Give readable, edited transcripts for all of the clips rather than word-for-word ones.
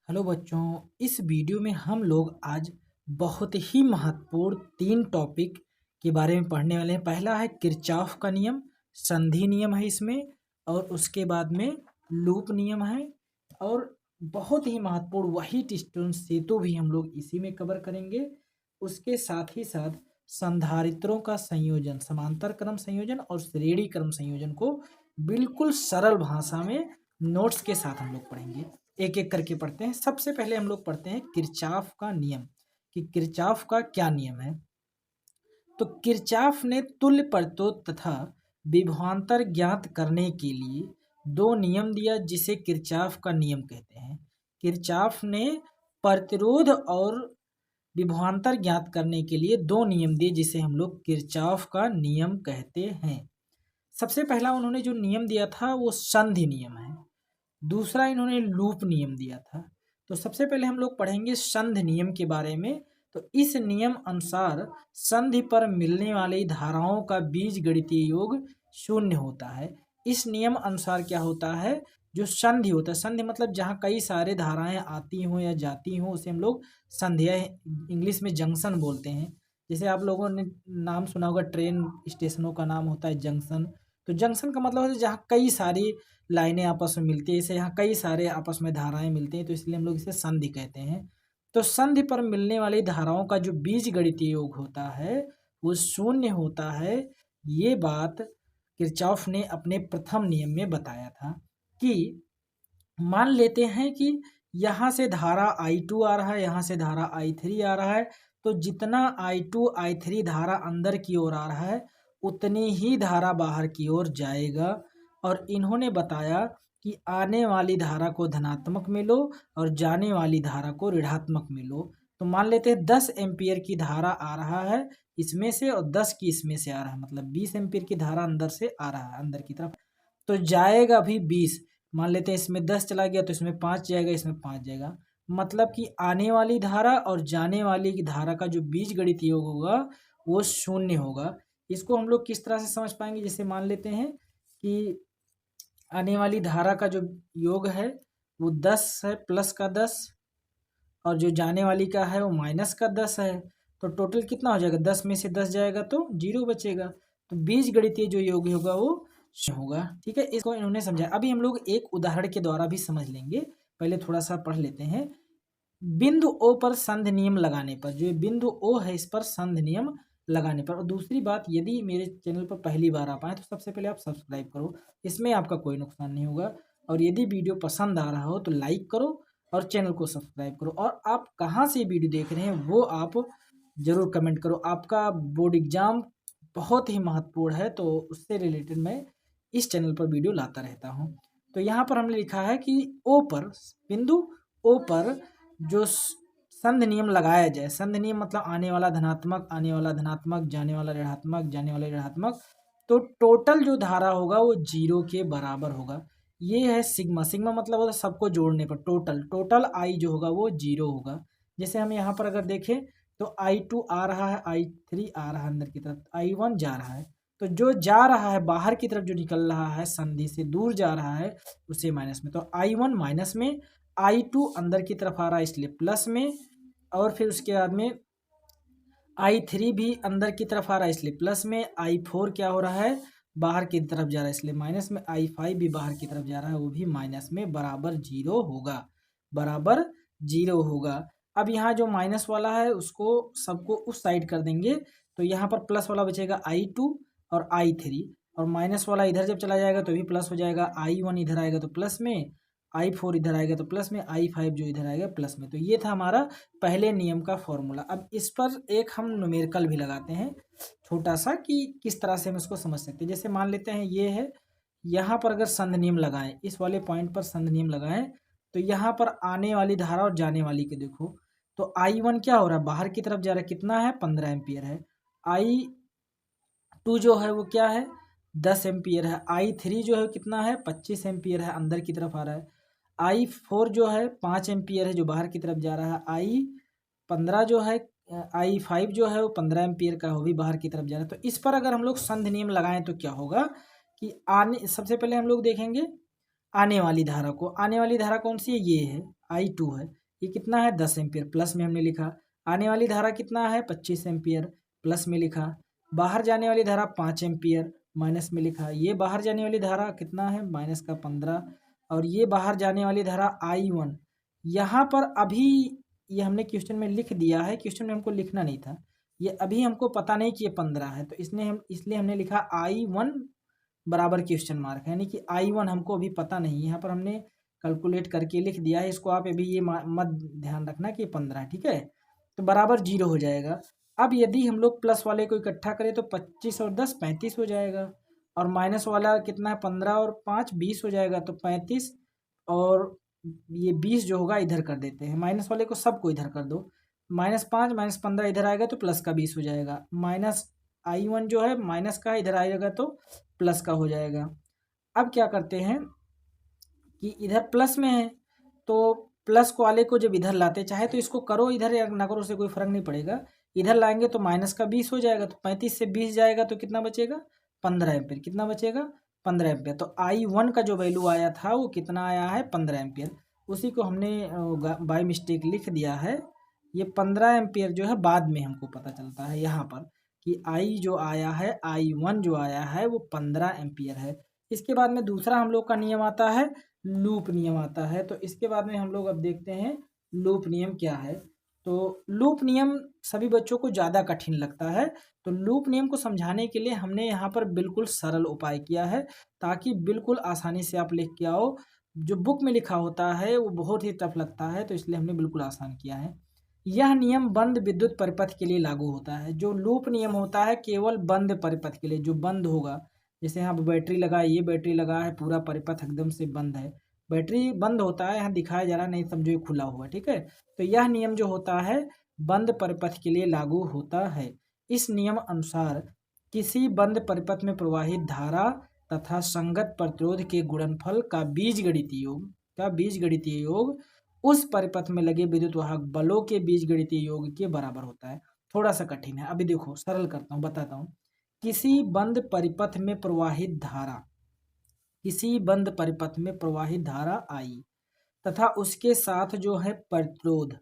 Hello बच्चों, इस video में हम लोग आज बहुत ही महत्वपूर्ण 3 टॉपिक के बारे में पढ़ने वाले हैं। पहला है किरचॉफ का नियम, संधि नियम है इसमें, और उसके बाद में लूप नियम है, और बहुत ही महत्वपूर्ण व्हीटस्टोन सेतु भी हम लोग इसी में कवर करेंगे। उसके साथ ही साथ संधारित्रों का संयोजन, समांतर क्रम संयोजन और श्रेणी क्रम संयोजन को बिल्कुल सरल भाषा में नोट्स के साथ हम लोग पढ़ेंगे। एक एक करके पढ़ते हैं। सबसे पहले हम लोग पढ़ते हैं किरचॉफ का नियम कि किरचॉफ का क्या नियम है। तो किरचॉफ ने तुल्य प्रतिरोध तथा विभवांतर ज्ञात करने के लिए 2 नियम दिया, जिसे किरचॉफ का नियम कहते हैं। किरचॉफ ने प्रतिरोध और विभवांतर ज्ञात करने के लिए 2 नियम दिए, जिसे हम लोग किरचॉफ का नियम कहते हैं। सबसे पहला उन्होंने जो नियम दिया था वो संधि नियम है। दूसरा इन्होंने लूप नियम दिया था। तो सबसे पहले हम लोग पढ़ेंगे संधि नियम के बारे में। तो इस नियम अनुसार संधि पर मिलने वाली धाराओं का बीजगणितीय योग शून्य होता है। इस नियम अनुसार क्या होता है, जो संधि होता है, संधि मतलब जहाँ कई सारे धाराएं आती हों या जाती हों, उसे हम लोग संधि, इंग्लिश में जंक्शन बोलते हैं। जैसे आप लोगों ने नाम सुना होगा, ट्रेन स्टेशनों का नाम होता है जंक्शन। तो जंक्शन का मतलब होता है जहाँ कई सारी लाइनें आपस में मिलती है। इसे यहाँ कई सारे आपस में धाराएं मिलती हैं, तो इसलिए हम लोग इसे संधि कहते हैं। तो संधि पर मिलने वाली धाराओं का जो बीजगणितीय योग होता है वो शून्य होता है। ये बात किरचॉफ ने अपने प्रथम नियम में बताया था कि मान लेते हैं कि यहाँ से धारा I2 आ रहा है, यहाँ से धारा I3 आ रहा है। तो जितना I2 I3 धारा अंदर की ओर आ रहा है, उतनी ही धारा बाहर की ओर जाएगा। और इन्होंने बताया कि आने वाली धारा को धनात्मक में लो और जाने वाली धारा को ऋणात्मक में लो। तो मान लेते हैं 10 एम्पियर की धारा आ रहा है इसमें से, और 10 की इसमें से आ रहा है, मतलब 20 एम्पियर की धारा अंदर से आ रहा है अंदर की तरफ। तो जाएगा भी 20। मान लेते हैं इसमें 10 चला गया तो इसमें 5 जाएगा, इसमें 5 जाएगा। मतलब कि आने वाली धारा और जाने वाली की धारा का जो बीजगणितीय योग होगा वो शून्य होगा। इसको हम लोग किस तरह से समझ पाएंगे, जैसे मान लेते हैं कि आने वाली धारा का जो योग है वो 10 है, प्लस का 10, और जो जाने वाली का है वो माइनस का 10 है। तो टोटल कितना हो जाएगा, 10 में से 10 जाएगा तो 0 बचेगा। तो बीजगणितीय जो योग होगा वो होगा। ठीक है, इसको इन्होंने समझाया। अभी हम लोग एक उदाहरण के द्वारा भी समझ लेंगे। पहले थोड़ा सा पढ़ लेते हैं। बिंदु ओ पर संधि नियम लगाने पर, जो बिंदु ओ है इस पर संधि नियम लगाने पर। और दूसरी बात, यदि मेरे चैनल पर पहली बार आप आए तो सबसे पहले आप सब्सक्राइब करो, इसमें आपका कोई नुकसान नहीं होगा। और यदि वीडियो पसंद आ रहा हो तो लाइक करो और चैनल को सब्सक्राइब करो। और आप कहाँ से वीडियो देख रहे हैं वो आप ज़रूर कमेंट करो। आपका बोर्ड एग्जाम बहुत ही महत्वपूर्ण है, तो उससे रिलेटेड मैं इस चैनल पर वीडियो लाता रहता हूँ। तो यहाँ पर हमने लिखा है कि ओ पर, बिंदु ओ पर जो संधि नियम लगाया जाए। संधि नियम मतलब आने वाला धनात्मक, आने वाला धनात्मक, जाने वाला ऋणात्मक, जाने वाला ऋणात्मक। तो टोटल जो धारा होगा वो 0 के बराबर होगा। ये है सिग्मा। सिग्मा मतलब होता है सबको जोड़ने पर टोटल। टोटल आई जो होगा वो 0 होगा। जैसे हम यहाँ पर अगर देखें तो I2 आ रहा है, I3 आ रहा है अंदर की तरफ, I1 जा रहा है। तो जो जा रहा है बाहर की तरफ, जो निकल रहा है संधि से दूर जा रहा है, उसे माइनस में। तो I1 माइनस में, I2 अंदर की तरफ आ रहा है इसलिए प्लस में, और फिर उसके बाद में I3 भी अंदर की तरफ आ रहा है इसलिए प्लस में, I4 क्या हो रहा है, बाहर की तरफ जा रहा है इसलिए माइनस में, I5 भी बाहर की तरफ जा रहा है वो भी माइनस में, बराबर 0 होगा, बराबर 0 होगा। अब यहाँ जो माइनस वाला है उसको सबको उस साइड कर देंगे, तो यहाँ पर प्लस वाला बचेगा I2 और I3, और माइनस वाला इधर जब चला जाएगा तो भी प्लस हो जाएगा। I1 इधर आएगा तो प्लस में, I4 इधर आएगा तो प्लस में, I5 जो इधर आएगा प्लस में। तो ये था हमारा पहले नियम का फॉर्मूला। अब इस पर एक हम न्यूमेरिकल भी लगाते हैं छोटा सा, कि किस तरह से हम इसको समझ सकते हैं। जैसे मान लेते हैं ये है, यहाँ पर अगर संधि नियम लगाएं, इस वाले पॉइंट पर संधि नियम लगाएं, तो यहाँ पर आने वाली धारा और जाने वाली के देखो। तो I1 क्या हो रहा है, बाहर की तरफ जा रहा है, कितना है, 15 एम्पियर है। I2 जो है वो क्या है, 10 एम्पियर है। I3 जो है कितना है, 25 एम्पियर है, अंदर की तरफ आ रहा है। I4 जो है 5 एम्पियर है, जो बाहर की तरफ जा रहा है। I15 जो है, I5 जो है वो 15 एम्पियर का, वो भी बाहर की तरफ जा रहा है। तो इस पर अगर हम लोग संधि नियम लगाएं तो क्या होगा कि सबसे पहले हम लोग देखेंगे आने वाली धारा को। आने वाली धारा कौन सी है, ये है I2 है, ये कितना है 10 एम्पियर, प्लस में हमने लिखा। आने वाली धारा कितना है 25 एम्पियर, प्लस में लिखा। बाहर जाने वाली धारा 5 एम्पियर, माइनस में लिखा। ये बाहर जाने वाली धारा कितना है माइनस का 15, और ये बाहर जाने वाली धारा I1। यहाँ पर अभी ये हमने क्वेश्चन में लिख दिया है, क्वेश्चन में हमको लिखना नहीं था, ये अभी हमको पता नहीं कि ये 15 है, तो इसलिए हमने लिखा I1 बराबर क्वेश्चन मार्क, यानी कि I1 हमको अभी पता नहीं, यहाँ पर हमने कैलकुलेट करके लिख दिया है। इसको आप अभी ये मत ध्यान रखना कि 15 है, ठीक है। तो बराबर 0 हो जाएगा। अब यदि हम लोग प्लस वाले को इकट्ठा करें तो 25 और 10 35 हो जाएगा, और माइनस वाला कितना है 15 और 5 20 हो जाएगा, तो 35 और ये 20 जो होगा इधर कर देते हैं, माइनस वाले को सबको इधर कर दो। -5 -15 इधर आएगा तो प्लस का 20 हो जाएगा। माइनस I1 जो है माइनस का इधर आएगा तो प्लस का हो जाएगा। अब क्या करते हैं कि इधर प्लस में है, तो प्लस वाले को जब इधर लाते, चाहे तो इसको करो इधर या ना करो, उससे कोई फर्क नहीं पड़ेगा। इधर लाएंगे तो माइनस का 20 हो जाएगा, तो 35 से 20 जाएगा तो कितना बचेगा 15 एम्पियर। कितना बचेगा 15 एम्पियर। तो I1 का जो वैल्यू आया था वो कितना आया है 15 एम्पियर। उसी को हमने बाय मिस्टेक लिख दिया है। ये 15 एम्पियर जो है बाद में हमको पता चलता है यहाँ पर कि I जो आया है, I1 जो आया है वो 15 एम्पियर है। इसके बाद में दूसरा हम लोग का नियम आता है, लूप नियम आता है। तो इसके बाद में हम लोग अब देखते हैं लूप नियम क्या है। तो लूप नियम सभी बच्चों को ज़्यादा कठिन लगता है, तो लूप नियम को समझाने के लिए हमने यहाँ पर बिल्कुल सरल उपाय किया है, ताकि बिल्कुल आसानी से आप लिख के आओ। जो बुक में लिखा होता है वो बहुत ही टफ लगता है, तो इसलिए हमने बिल्कुल आसान किया है। यह नियम बंद विद्युत परिपथ के लिए लागू होता है। जो लूप नियम होता है केवल बंद परिपथ के लिए, जो बंद होगा, जैसे यहाँ बैटरी लगा है, ये बैटरी लगा है, पूरा परिपथ एकदम से बंद है, बैटरी बंद होता है, यहाँ दिखाया जा रहा नहीं, समझो ये खुला हुआ, ठीक है। तो यह नियम जो होता है बंद परिपथ के लिए लागू होता है। इस नियम अनुसार किसी बंद परिपथ में प्रवाहित धारा तथा संगत प्रतिरोध के गुणनफल का बीजगणितीय योग उस परिपथ में लगे विद्युत वाहक बलों के बीजगणितीय योग के बराबर होता है। थोड़ा सा कठिन है, अभी देखो सरल करता हूँ, बताता हूँ। किसी बंद परिपथ में प्रवाहित धारा आई तथा उसके साथ जो है प्रतिरोध,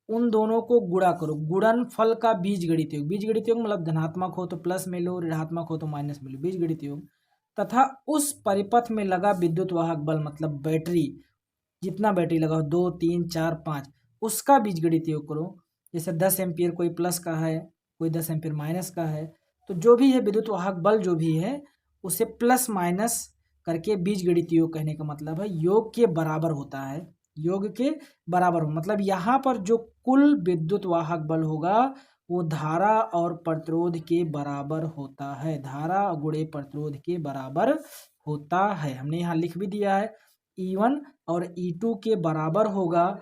उन दोनों को गुणा करो। गुणनफल का बीजगणित योग मतलब धनात्मक हो तो प्लस में लो, ऋणात्मक हो तो माइनस में लो, बीजगणित योग। तथा उस परिपथ में लगा विद्युत वाहक बल मतलब बैटरी, जितना बैटरी लगा हो 2 3 4 5, उसका बीजगणित योग करो। जैसे 10 एम्पियर कोई प्लस का है, कोई 10 एम्पियर माइनस का है, तो जो भी है विद्युत वाहक बल जो भी है उसे प्लस माइनस करके बीजगणित योग कहने का मतलब है योग के बराबर होता है। योग के बराबर हो मतलब यहाँ पर जो कुल विद्युत वाहक बल होगा वो धारा और प्रतिरोध के बराबर होता है। धारा गुणे प्रतिरोध के बराबर होता है। हमने यहाँ लिख भी दिया है E1 और E2 के बराबर होगा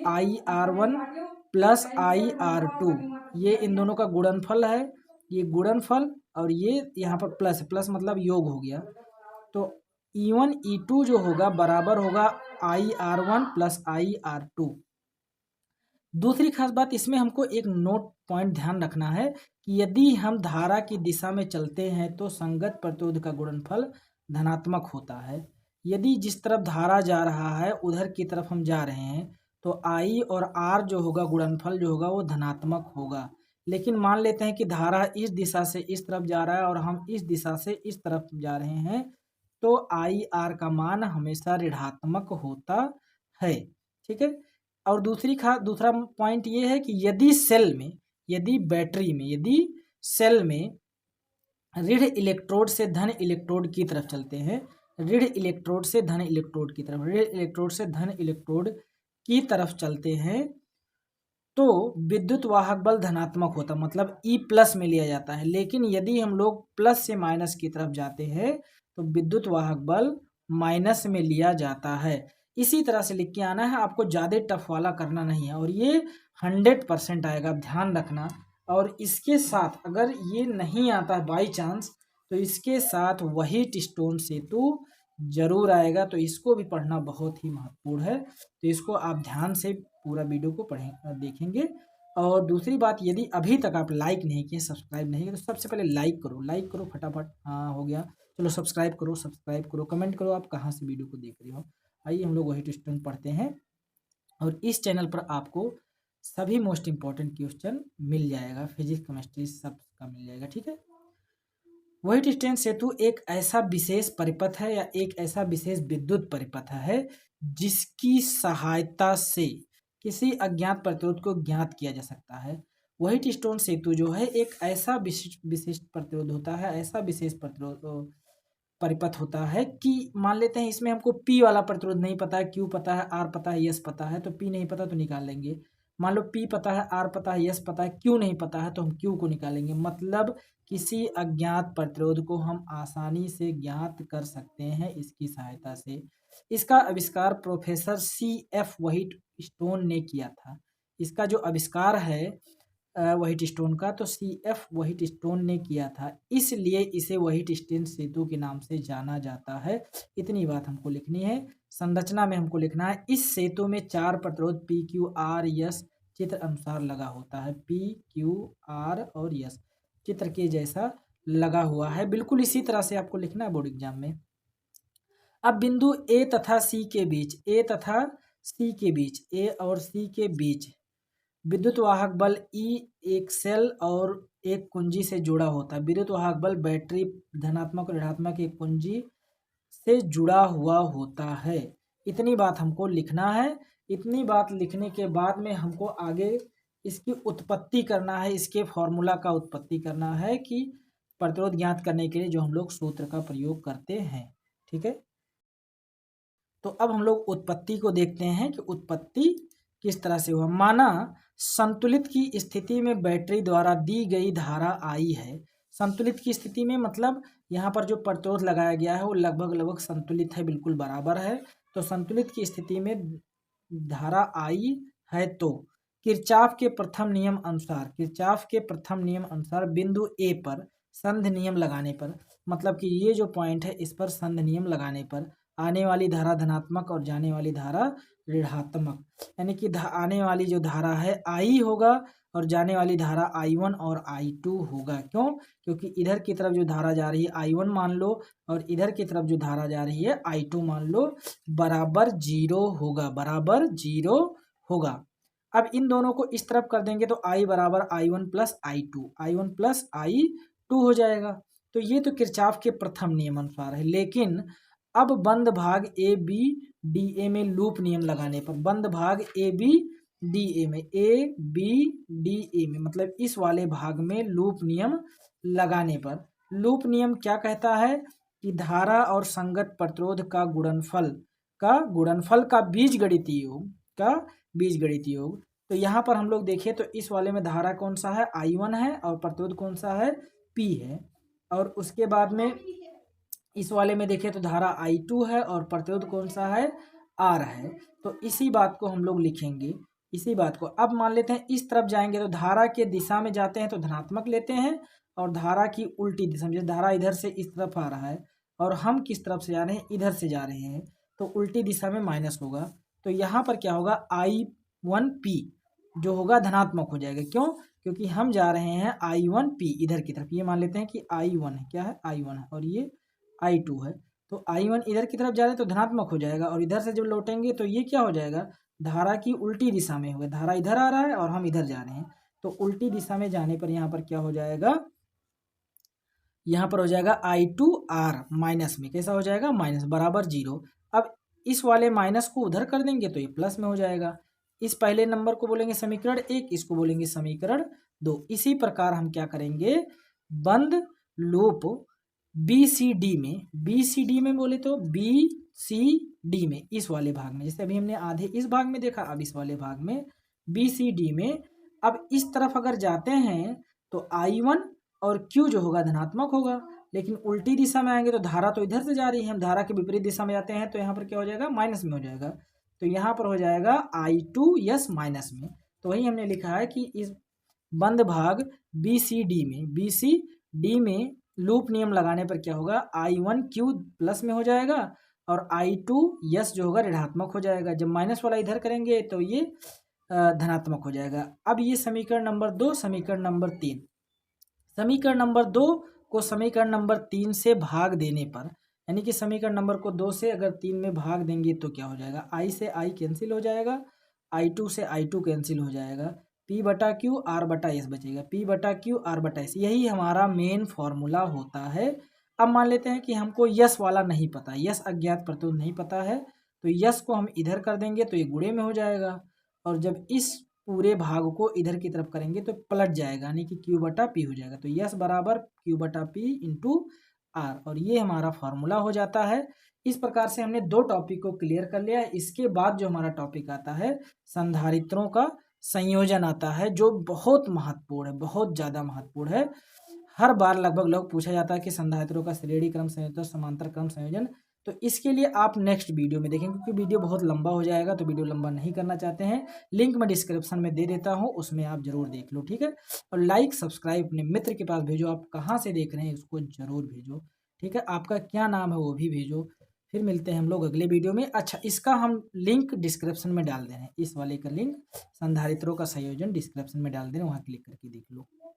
IR1 प्लस IR2। ये इन दोनों का गुणनफल है, ये गुणनफल, और ये यहाँ पर प्लस मतलब योग हो गया। तो E1 E2 जो होगा बराबर होगा IR1 प्लस IR2। दूसरी खास बात इसमें हमको एक नोट पॉइंट ध्यान रखना है कि यदि हम धारा की दिशा में चलते हैं तो संगत प्रतिरोध का गुणनफल धनात्मक होता है। यदि जिस तरफ धारा जा रहा है उधर की तरफ हम जा रहे हैं तो I और R जो होगा गुणनफल जो होगा वो धनात्मक होगा। लेकिन मान लेते हैं कि धारा इस दिशा से इस तरफ जा रहा है और हम इस दिशा से इस तरफ जा रहे हैं, तो IR का मान हमेशा ऋणात्मक होता है, ठीक है। और दूसरा पॉइंट ये है कि यदि सेल में ऋण इलेक्ट्रोड से धन इलेक्ट्रोड की तरफ चलते हैं, ऋण इलेक्ट्रोड से धन इलेक्ट्रोड की तरफ चलते हैं, तो विद्युत वाहक बल धनात्मक होता मतलब E प्लस में लिया जाता है। लेकिन यदि हम लोग प्लस से माइनस की तरफ जाते हैं तो विद्युत वाहक बल माइनस में लिया जाता है। इसी तरह से लिख के आना है, आपको ज़्यादा टफ वाला करना नहीं है, और ये 100% आएगा, ध्यान रखना। और इसके साथ अगर ये नहीं आता है बाई चांस, तो इसके साथ व्हीट स्टोन सेतु जरूर आएगा, तो इसको भी पढ़ना बहुत ही महत्वपूर्ण है। तो इसको आप ध्यान से पूरा वीडियो को देखेंगे। और दूसरी बात, यदि अभी तक आप लाइक नहीं किए, सब्सक्राइब नहीं किए, तो सबसे पहले लाइक करो फटाफट। हाँ हो गया, चलो सब्सक्राइब करो, कमेंट करो आप कहाँ से वीडियो को देख रहे हो। आइए हम लोग व्हीट स्टोन पढ़ते हैं। और इस चैनल पर आपको सभी मोस्ट इम्पॉर्टेंट क्वेश्चन मिल जाएगा, फिजिक्स केमिस्ट्री सब का मिल जाएगा, ठीक है। व्हाइटस्टाइन सेतु एक ऐसा विशेष परिपथ है या एक ऐसा विशेष विद्युत परिपथ है जिसकी सहायता से किसी अज्ञात प्रतिरोध को ज्ञात किया जा सकता है। व्हाइटस्टोन सेतु जो है एक ऐसा विशिष्ट प्रतिरोध होता है, ऐसा विशेष प्रतिरोध परिपथ होता है कि मान लेते हैं इसमें हमको P वाला प्रतिरोध नहीं पता है, Q पता है, R पता है, S पता है, तो P नहीं पता तो निकाल लेंगे। मान लो P पता है, R पता है, S पता है, Q नहीं पता है तो हम Q को निकालेंगे। मतलब किसी अज्ञात प्रतिरोध को हम आसानी से ज्ञात कर सकते हैं इसकी सहायता से। इसका आविष्कार प्रोफेसर CF व्हाइटस्टोन ने किया था। इसका जो आविष्कार है व्हाइटस्टोन का, तो CF व्हाइटस्टोन ने किया था, इसलिए इसे व्हाइटस्टोन सेतु के नाम से जाना जाता है। इतनी बात हमको लिखनी है। संरचना में हमको लिखना है इस सेतु में 4 प्रतिरोध P, Q, R, S चित्र अनुसार लगा होता है। P, Q, R और S चित्र के जैसा लगा हुआ है। बिल्कुल इसी तरह से आपको लिखना है बोर्ड एग्जाम में। अब बिंदु A तथा C के बीच, A तथा C के बीच, A और C के बीच विद्युत वाहक बल E एक सेल और एक कुंजी से जुड़ा होता है। विद्युत वाहक बल बैटरी धनात्मक और ऋणात्मक एक कुंजी से जुड़ा हुआ होता है। इतनी बात हमको लिखना है। इतनी बात लिखने के बाद में हमको आगे इसकी उत्पत्ति करना है, इसके फॉर्मूला का उत्पत्ति करना है कि प्रतिरोध ज्ञात करने के लिए जो हम लोग सूत्र का प्रयोग करते हैं, ठीक है। तो अब हम लोग उत्पत्ति को देखते हैं कि उत्पत्ति किस तरह से हुआ। माना संतुलित की स्थिति में बैटरी द्वारा दी गई धारा आई है। संतुलित की स्थिति में मतलब यहाँ पर जो प्रतिरोध लगाया गया है वो लगभग संतुलित है, बिल्कुल बराबर है। तो संतुलित की स्थिति में धारा आई है तो किरचॉफ के प्रथम नियम अनुसार, किरचॉफ के प्रथम नियम अनुसार बिंदु ए पर संध नियम लगाने पर, मतलब कि ये जो पॉइंट है इस पर संध नियम लगाने पर आने वाली धारा धनात्मक और जाने वाली धारा ऋणात्मक, यानी कि आने वाली जो धारा है I होगा और जाने वाली धारा I1 और I2 होगा। क्यों? क्योंकि इधर की तरफ जो धारा जा रही है I1 मान लो और इधर की तरफ जो धारा जा रही है I2 मान लो, बराबर 0 होगा, बराबर 0 होगा। अब इन दोनों को इस तरफ कर देंगे तो I बराबर I1 plus I2, I1 plus I2 हो जाएगा। तो ये तो किरचॉफ के प्रथम नियम अनुसार है। लेकिन अब बंद भाग ए बी डी ए में लूप नियम लगाने पर, बंद भाग ए बी डी ए में, ए बी डी ए में मतलब इस वाले भाग में लूप नियम लगाने पर, लूप नियम क्या कहता है कि धारा और संगत प्रतिरोध का गुणनफल का बीजगणितीय योग। तो यहाँ पर हम लोग देखें तो इस वाले में धारा कौन सा है I1 है और प्रतिरोध कौन सा है P है, और उसके बाद में इस वाले में देखें तो धारा I2 है और प्रतिरोध कौन सा है R है। तो इसी बात को हम लोग लिखेंगे, इसी बात को। अब मान लेते हैं इस तरफ जाएंगे तो धारा के दिशा में जाते हैं तो धनात्मक लेते हैं, और धारा की उल्टी दिशा में, जैसे धारा इधर से इस तरफ आ रहा है और हम किस तरफ से जा रहे हैं, इधर से जा रहे हैं, तो उल्टी दिशा में माइनस होगा। तो यहाँ पर क्या होगा I1P जो होगा धनात्मक हो जाएगा। क्यों? क्योंकि हम जा रहे हैं I1P इधर की तरफ। ये मान लेते हैं कि I1 है, क्या है I1 है और ये I2 है। तो I1 इधर की तरफ जा रहे हैं तो धनात्मक हो जाएगा, और इधर से जब लौटेंगे तो ये क्या हो जाएगा, धारा की उल्टी दिशा में होगा। धारा इधर आ रहा है और हम इधर जा रहे हैं, तो उल्टी दिशा में जाने पर यहाँ पर क्या हो जाएगा, यहाँ पर हो जाएगा I2R माइनस में, कैसा हो जाएगा माइनस, बराबर 0। अब इस वाले माइनस को उधर कर देंगे तो ये प्लस में हो जाएगा। इस पहले नंबर को बोलेंगे समीकरण 1, इसको बोलेंगे समीकरण 2। इसी प्रकार हम क्या करेंगे, बंद लूप BCD में बोले तो BCD में इस वाले भाग में, जैसे अभी हमने आधे इस भाग में देखा, अब इस वाले भाग में BCD में, अब इस तरफ अगर जाते हैं तो I1 और Q जो होगा धनात्मक होगा, लेकिन उल्टी दिशा में आएंगे तो धारा तो इधर से जा रही है, हम धारा के विपरीत दिशा में जाते हैं तो यहाँ पर क्या हो जाएगा, माइनस में हो जाएगा। तो यहाँ पर हो जाएगा I2 माइनस में। तो वही हमने लिखा है कि इस बंद भाग BCD में लूप नियम लगाने पर क्या होगा, I1Q प्लस में हो जाएगा और I2 जो होगा ऋणात्मक हो जाएगा। जब माइनस वाला इधर करेंगे तो ये धनात्मक हो जाएगा। अब ये समीकरण नंबर 2, समीकरण नंबर 3, समीकरण नंबर 2 को समीकरण नंबर 3 से भाग देने पर, यानी कि समीकरण नंबर को 2 से अगर 3 में भाग देंगे तो क्या हो जाएगा, I से I कैंसिल हो जाएगा I2 से I2 कैंसिल हो जाएगा, P बटा क्यू R बटा एस बचेगा, P बटा क्यू R बटा एस, यही हमारा मेन फॉर्मूला होता है। अब मान लेते हैं कि हमको यस वाला नहीं पता, यस अज्ञात प्रतिरोध नहीं पता है, तो यस को हम इधर कर देंगे तो ये गुणे में हो जाएगा, और जब इस पूरे भाग को इधर की तरफ करेंगे तो पलट जाएगा, यानी कि क्यू बटा पी हो जाएगा। तो यस बराबर क्यू बटा पी इंटू आर, और ये हमारा फॉर्मूला हो जाता है। इस प्रकार से हमने दो टॉपिक को क्लियर कर लिया। इसके बाद जो हमारा टॉपिक आता है संधारित्रों का संयोजन आता है, जो बहुत महत्वपूर्ण है, बहुत ज़्यादा महत्वपूर्ण है। हर बार लगभग लोग पूछा जाता है कि संधारित्रों का श्रेणी क्रम संयोजन, समांतर क्रम संयोजन। तो इसके लिए आप नेक्स्ट वीडियो में देखेंगे, क्योंकि वीडियो बहुत लंबा हो जाएगा, तो वीडियो लंबा नहीं करना चाहते हैं, लिंक मैं डिस्क्रिप्शन में दे देता हूं, उसमें आप जरूर देख लो, ठीक है। और लाइक सब्सक्राइब अपने मित्र के पास भेजो, आप कहाँ से देख रहे हैं उसको जरूर भेजो, ठीक है। आपका क्या नाम है वो भी भेजो। फिर मिलते हैं हम लोग अगले वीडियो में। अच्छा, इसका हम लिंक डिस्क्रिप्शन में डाल दे रहे हैं, इस वाले का लिंक संधारित्रों का संयोजन डिस्क्रिप्शन में डाल दे रहे हैं, वहाँ क्लिक करके देख लो।